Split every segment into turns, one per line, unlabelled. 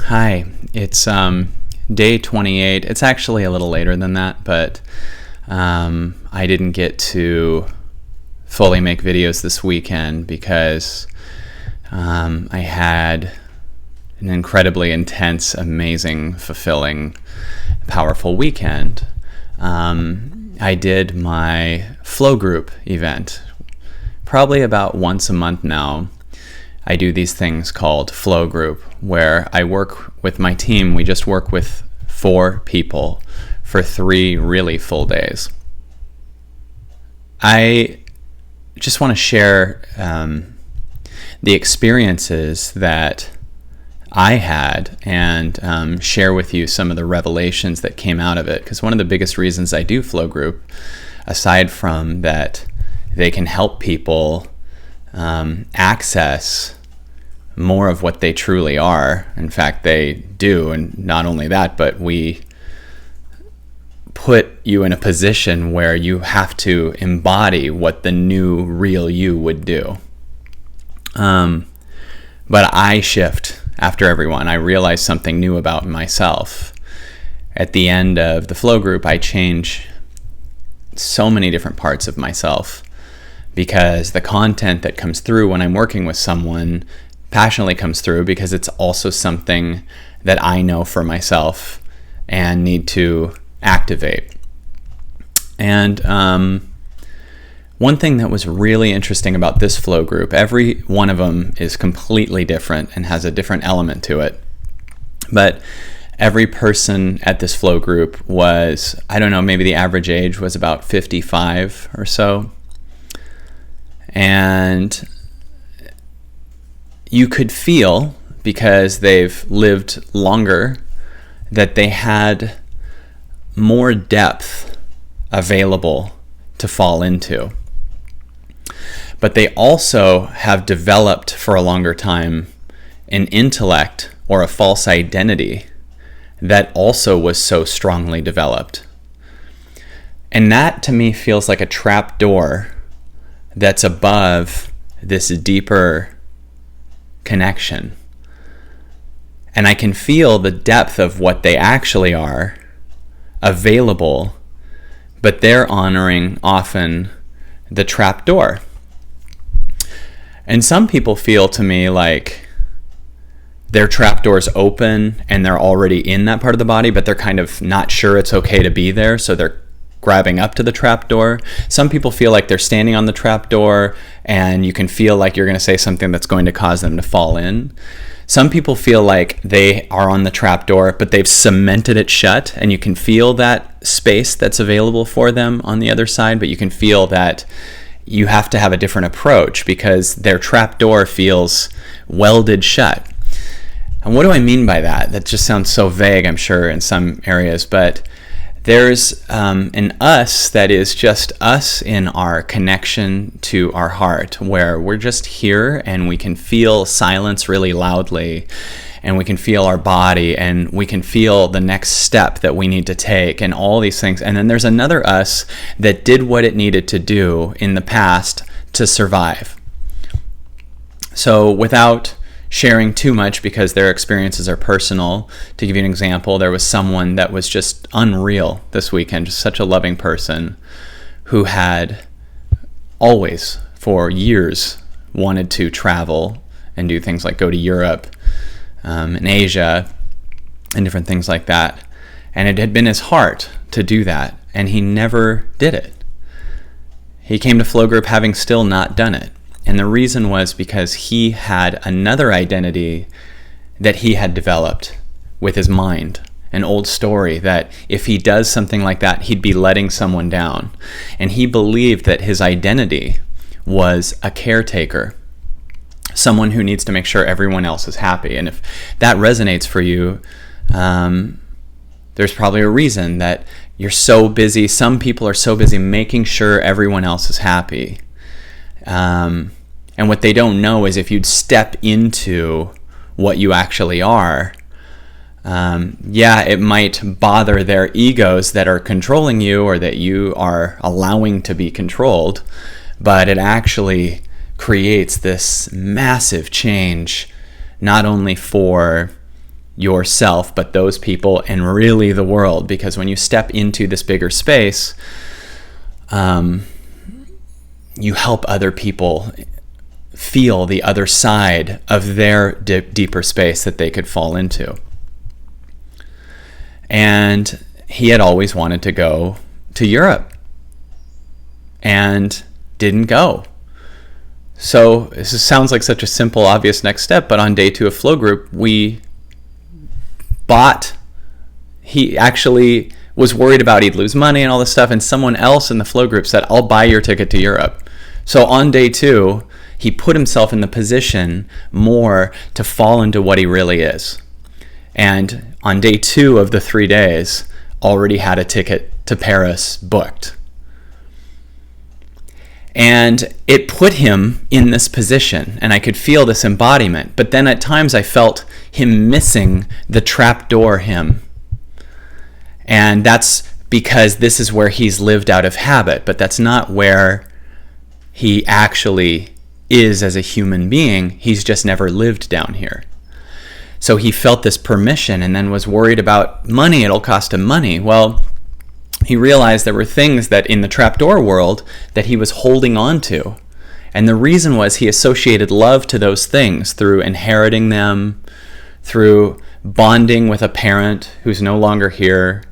Hi, it's day 28. It's actually a little later than that, but I didn't get to fully make videos this weekend because I had an incredibly intense, amazing, fulfilling, powerful weekend. I did my flow group event probably about once a month now. I do these things called flow group where I work with my team. We just work with 4 people for 3 really full days. I just want to share the experiences that I had and share with you some of the revelations that came out of it. Because one of the biggest reasons I do flow group, aside from that they can help people access more of what they truly are. In fact, they do. And not only that, but we put you in a position where you have to embody what the new real you would do. But I shift after everyone. I realize something new about myself. At the end of the flow group, I change so many different parts of myself because the content that comes through when I'm working with someone passionately comes through because it's also something that I know for myself and need to activate. And one thing that was really interesting about this flow group, every one of them is completely different and has a different element to it. But every person at this flow group was, I don't know, maybe the average age was about 55 or so. And you could feel, because they've lived longer, that they had more depth available to fall into. But they also have developed for a longer time an intellect or a false identity that also was so strongly developed. And that to me feels like a trap door that's above this deeper connection. And I can feel the depth of what they actually are available, but they're honoring often the trap door. And some people feel to me like their trap door's open and they're already in that part of the body, but they're kind of not sure it's okay to be there, so they're grabbing up to the trap door. Some people feel like they're standing on the trap door and you can feel like you're going to say something that's going to cause them to fall in. Some people feel like they are on the trap door, but they've cemented it shut, and you can feel that space that's available for them on the other side, but you can feel that you have to have a different approach because their trap door feels welded shut. And what do I mean by that? That just sounds so vague, I'm sure, in some areas, but there's an us that is just us in our connection to our heart, where we're just here and we can feel silence really loudly, and we can feel our body, and we can feel the next step that we need to take, and all these things. And then there's another us that did what it needed to do in the past to survive. So without sharing too much, because their experiences are personal, to give you an example, there was someone that was just unreal this weekend, just such a loving person who had always for years wanted to travel and do things like go to Europe and Asia and different things like that. And it had been his heart to do that, and he never did it. He came to Flow Group having still not done it. And the reason was because he had another identity that he had developed with his mind, an old story that if he does something like that, he'd be letting someone down. And he believed that his identity was a caretaker, someone who needs to make sure everyone else is happy. And if that resonates for you, there's probably a reason that you're so busy. Some people are so busy making sure everyone else is happy. And what they don't know is if you'd step into what you actually are, it might bother their egos that are controlling you or that you are allowing to be controlled, but it actually creates this massive change, not only for yourself, but those people and really the world. Because when you step into this bigger space, you help other people feel the other side of their deeper space that they could fall into. And he had always wanted to go to Europe and didn't go. So this sounds like such a simple, obvious next step, but on day 2 of Flow Group, he actually was worried about he'd lose money and all this stuff, and someone else in the Flow Group said, I'll buy your ticket to Europe. So on day 2, he put himself in the position more to fall into what he really is. And on day 2 of the 3 days, already had a ticket to Paris booked. And it put him in this position, and I could feel this embodiment. But then at times I felt him missing the trapdoor him. And that's because this is where he's lived out of habit, but that's not where he actually is as a human being. He's just never lived down here. So he felt this permission and then was worried about money. It'll cost him money. Well, he realized there were things that in the trapdoor world that he was holding on to. And the reason was he associated love to those things through inheriting them, through bonding with a parent who's no longer here,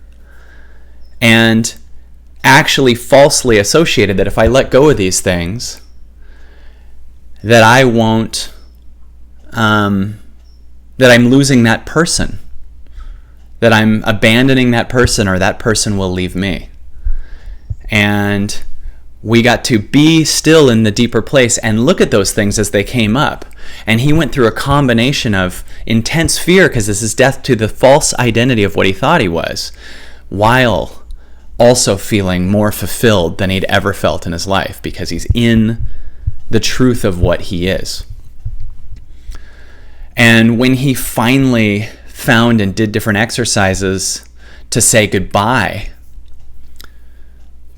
and actually falsely associated that if I let go of these things, that I won't, that I'm losing that person, that I'm abandoning that person, or that person will leave me. And we got to be still in the deeper place and look at those things as they came up. And he went through a combination of intense fear, because this is death to the false identity of what he thought he was, while also feeling more fulfilled than he'd ever felt in his life, because he's in the truth of what he is. And when he finally found and did different exercises to say goodbye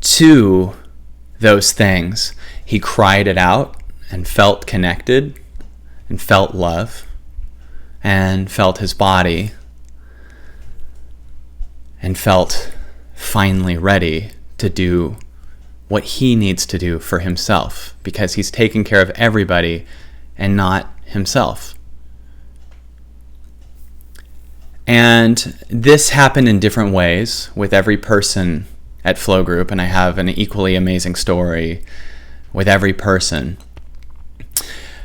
to those things, he cried it out and felt connected and felt love and felt his body and felt finally ready to do what he needs to do for himself, because he's taking care of everybody and not himself. And this happened in different ways with every person at Flow Group, and I have an equally amazing story with every person.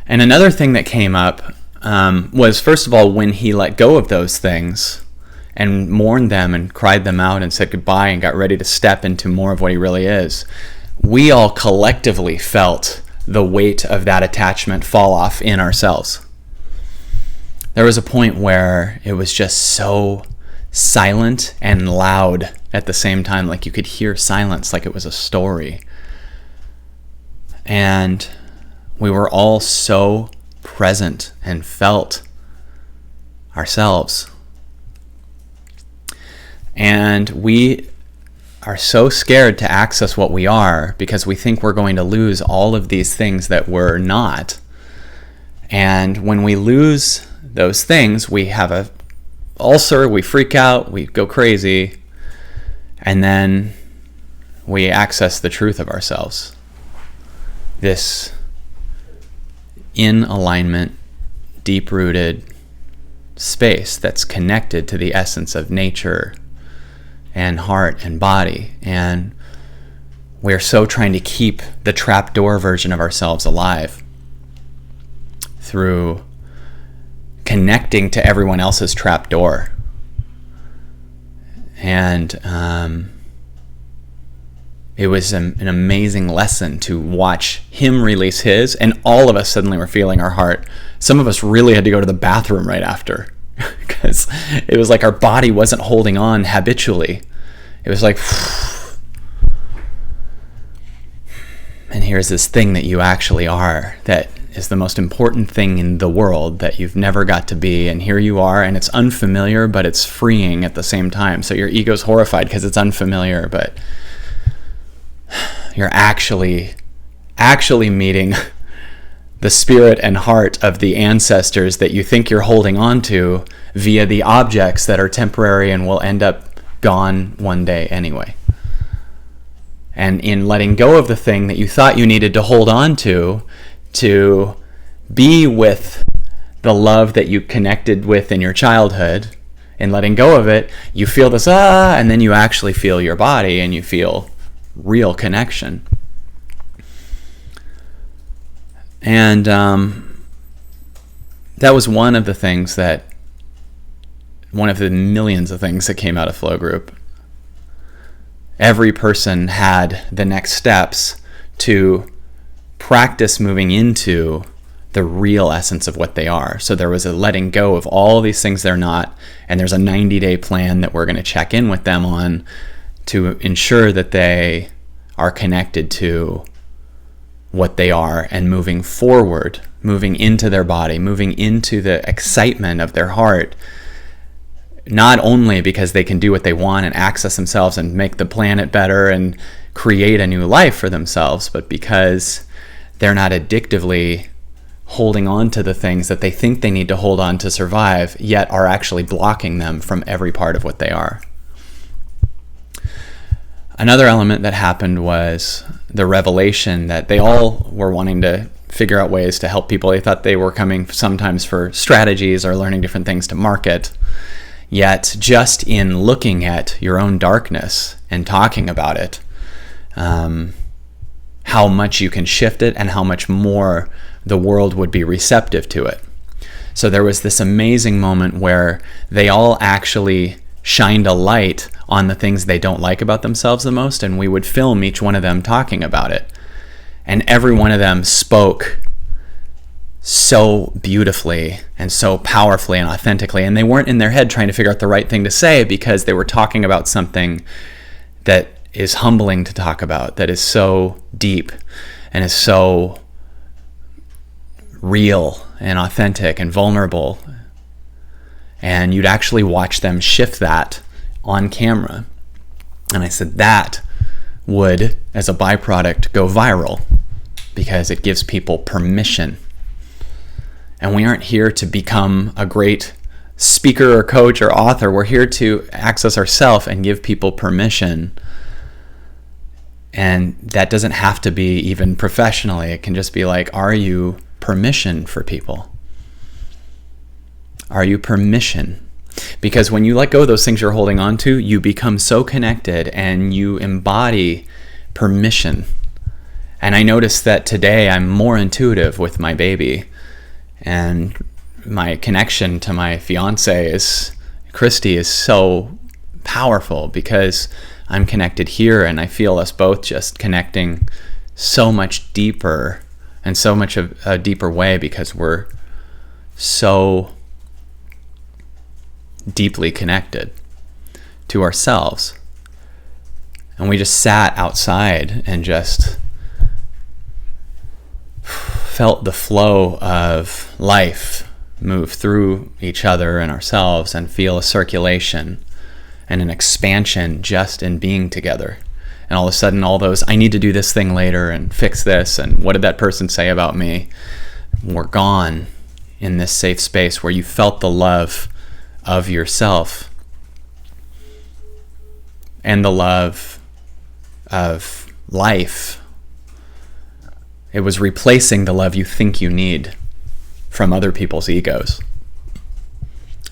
And another thing that came up was, first of all, when he let go of those things and mourned them and cried them out and said goodbye and got ready to step into more of what he really is, we all collectively felt the weight of that attachment fall off in ourselves. There was a point where it was just so silent and loud at the same time, like you could hear silence like it was a story. And we were all so present and felt ourselves. And we are so scared to access what we are because we think we're going to lose all of these things that we're not. And when we lose those things, we have a ulcer, we freak out, we go crazy, and then we access the truth of ourselves. This in alignment, deep-rooted space that's connected to the essence of nature and heart and body. And we're so trying to keep the trapdoor version of ourselves alive through connecting to everyone else's trapdoor. And it was an amazing lesson to watch him release his, and all of us suddenly were feeling our heart. Some of us really had to go to the bathroom right after because it was like our body wasn't holding on habitually. It was like, and here's this thing that you actually are, that is the most important thing in the world that you've never got to be, and here you are, and it's unfamiliar, but it's freeing at the same time. So your ego's horrified because it's unfamiliar, but you're actually meeting the spirit and heart of the ancestors that you think you're holding on to, via the objects that are temporary and will end up gone one day anyway. And in letting go of the thing that you thought you needed to hold on to be with the love that you connected with in your childhood, in letting go of it, you feel this, and then you actually feel your body and you feel real connection. And that was one of the millions of things that came out of Flow Group. Every person had the next steps to practice moving into the real essence of what they are. So there was a letting go of all these things they're not, and there's a 90-day plan that we're going to check in with them on to ensure that they are connected to what they are and moving forward, moving into their body, moving into the excitement of their heart, not only because they can do what they want and access themselves and make the planet better and create a new life for themselves, but because they're not addictively holding on to the things that they think they need to hold on to survive, yet are actually blocking them from every part of what they are. Another element that happened was the revelation that they all were wanting to figure out ways to help people. They thought they were coming sometimes for strategies or learning different things to market. Yet just in looking at your own darkness and talking about it, how much you can shift it and how much more the world would be receptive to it. So there was this amazing moment where they all actually shined a light on the things they don't like about themselves the most, and we would film each one of them talking about it. And every one of them spoke so beautifully and so powerfully and authentically, and they weren't in their head trying to figure out the right thing to say, because they were talking about something that is humbling to talk about, that is so deep and is so real and authentic and vulnerable. And you'd actually watch them shift that on camera. And I said that would, as a byproduct, go viral because it gives people permission. And we aren't here to become a great speaker or coach or author. We're here to access ourselves and give people permission. And that doesn't have to be even professionally. It can just be like, are you permission for people? Are you permission? Because when you let go of those things you're holding on to, you become so connected and you embody permission. And I noticed that today I'm more intuitive with my baby, and my connection to my fiance Christy is so powerful because I'm connected here, and I feel us both just connecting so much deeper and so much of a deeper way because we're so deeply connected to ourselves. And we just sat outside and just felt the flow of life move through each other and ourselves, and feel a circulation and an expansion just in being together. And all of a sudden, all those, I need to do this thing later and fix this, and what did that person say about me, were gone in this safe space where you felt the love of yourself and the love of life. It was replacing the love you think you need from other people's egos.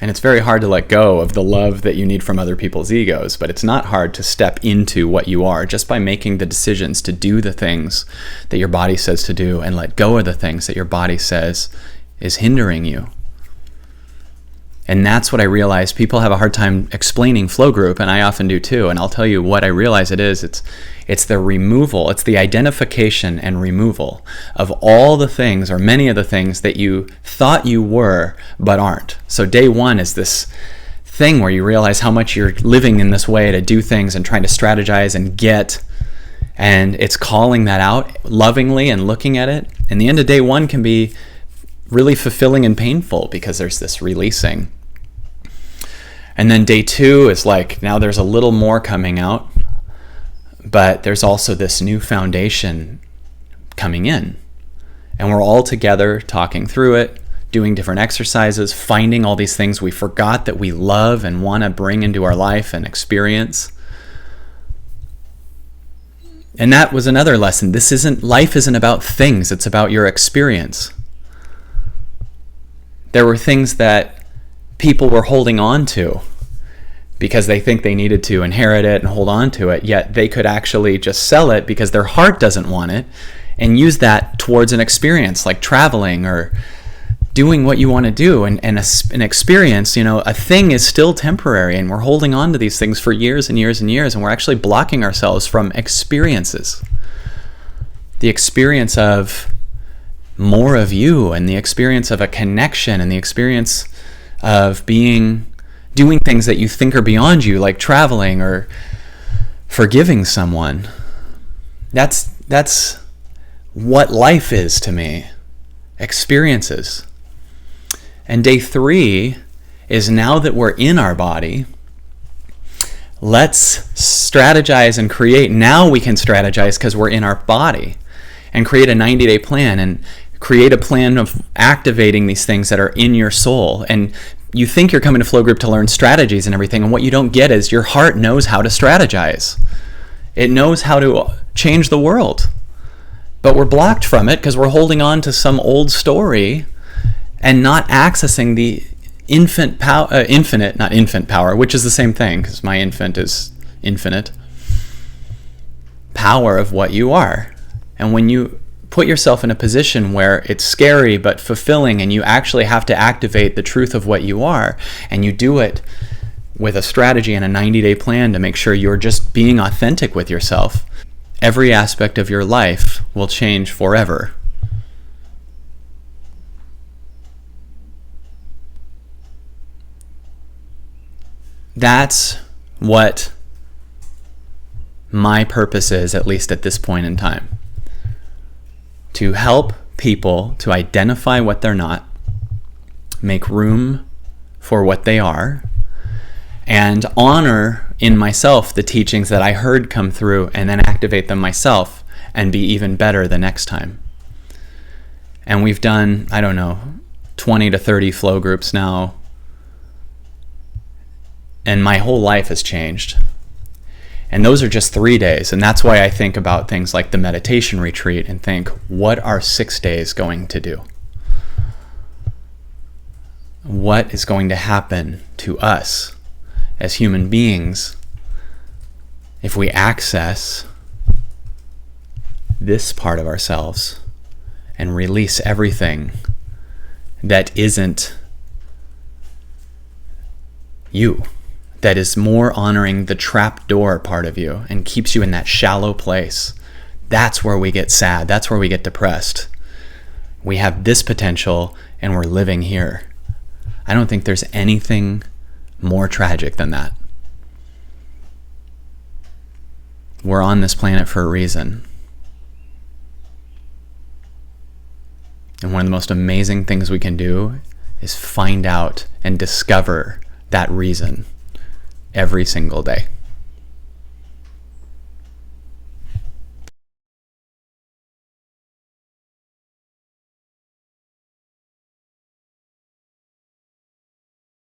And it's very hard to let go of the love that you need from other people's egos, but it's not hard to step into what you are just by making the decisions to do the things that your body says to do and let go of the things that your body says is hindering you. And that's what I realize. People have a hard time explaining Flow Group, and I often do too. And I'll tell you what I realize it is. It's the removal, it's the identification and removal of all the things, or many of the things, that you thought you were but aren't. So day one is this thing where you realize how much you're living in this way to do things and trying to strategize and get. And it's calling that out lovingly and looking at it. And the end of day one can be really fulfilling and painful because there's this releasing. And then day two is like, now there's a little more coming out, but there's also this new foundation coming in. And we're all together talking through it, doing different exercises, finding all these things we forgot that we love and want to bring into our life and experience. And that was another lesson. Life isn't about things, it's about your experience. There were things that people were holding on to because they think they needed to inherit it and hold on to it, yet they could actually just sell it because their heart doesn't want it and use that towards an experience like traveling or doing what you want to do. And an experience, a thing is still temporary, and we're holding on to these things for years and years and years, and we're actually blocking ourselves from experiences. The experience of more of you, and the experience of a connection, and the experience of doing things that you think are beyond you, like traveling or forgiving someone. That's what life is to me. Experiences. And day 3 is, now that we're in our body, let's strategize and create. Now we can strategize because we're in our body, and create a 90-day plan and create a plan of activating these things that are in your soul. And you think you're coming to Flow Group to learn strategies and everything, and what you don't get is your heart knows how to strategize. It knows how to change the world. But we're blocked from it because we're holding on to some old story and not accessing the infinite power, which is the same thing, because my infant is infinite, power of what you are. And when you put yourself in a position where it's scary but fulfilling, and you actually have to activate the truth of what you are, and you do it with a strategy and a 90-day plan to make sure you're just being authentic with yourself, every aspect of your life will change forever. That's what my purpose is, at least at this point in time. To help people to identify what they're not, make room for what they are, and honor in myself the teachings that I heard come through, and then activate them myself and be even better the next time. And we've done, 20 to 30 flow groups now, and my whole life has changed. And those are just 3 days, and that's why I think about things like the meditation retreat and think, what are 6 days going to do? What is going to happen to us as human beings if we access this part of ourselves and release everything that isn't you, that is more honoring the trapdoor part of you and keeps you in that shallow place? That's where we get sad. That's where we get depressed. We have this potential and we're living here. I don't think there's anything more tragic than that. We're on this planet for a reason. And one of the most amazing things we can do is find out and discover that reason every single day.